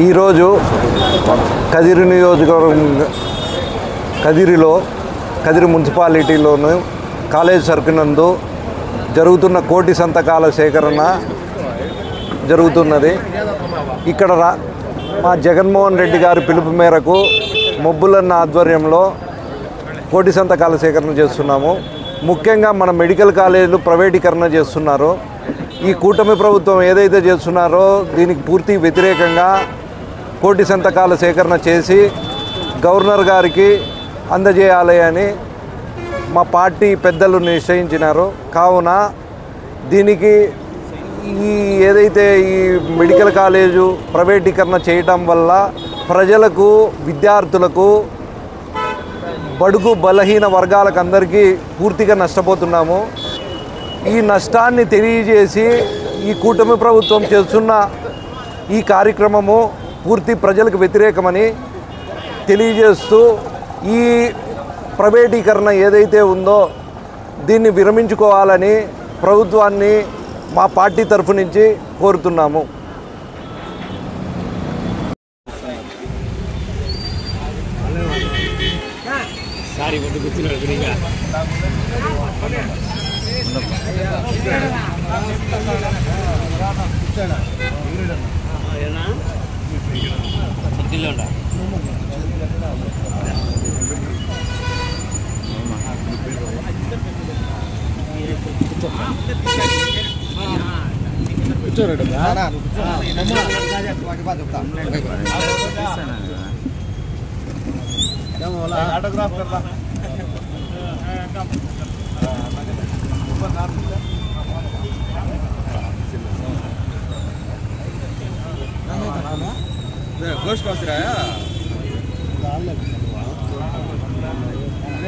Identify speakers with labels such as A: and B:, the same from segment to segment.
A: ఈరోజు కదిరి నియోజకవర్గం Kadiri మున్సిపాలిటీలోను college circle నందు జరుగుతున్న కోటి సంతకాల సేకరణ జరుగుతున్నది. ఇక్కడ మా జగన్మోహన్ రెడ్డి గారి పిలుపు మేరకు మొబ్బులన్న ఆధ్వర్యంలో కోటి సంతకాల సేకరణ చేస్తున్నాము. ముఖ్యంగా మన మెడికల్ కాలేజీలు ప్రైవేటీకరణ చేస్తున్నారు. ఈ కూటమి ప్రభుత్వం ఏదైతే చేస్తున్నారో దీనికి పూర్తి వ్యతిరేకంగా కోటి సంతకాల సేకరణ చేసి గవర్నర్ గారికి అందజేయాలి అని మా పార్టీ పెద్దలు నిశ్చయించినారు. కావున దీనికి ఏదైతే ఈ మెడికల్ కాలేజు ప్రైవేటీకరణ చేయటం వల్ల ప్రజలకు, విద్యార్థులకు, బడుగు బలహీన వర్గాలకు అందరికీ పూర్తిగా నష్టపోతున్నాము. ఈ నష్టాన్ని తెలియజేసి ఈ కూటమి ప్రభుత్వం చేస్తున్న ఈ కార్యక్రమము పూర్తి ప్రజలకు వ్యతిరేకమని తెలియజేస్తూ ఈ ప్రైవేటీకరణ ఏదైతే ఉందో దీన్ని విరమించుకోవాలని ప్రభుత్వాన్ని మా పార్టీ తరఫు నుంచి కోరుతున్నాము.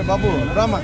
B: बाबू रामा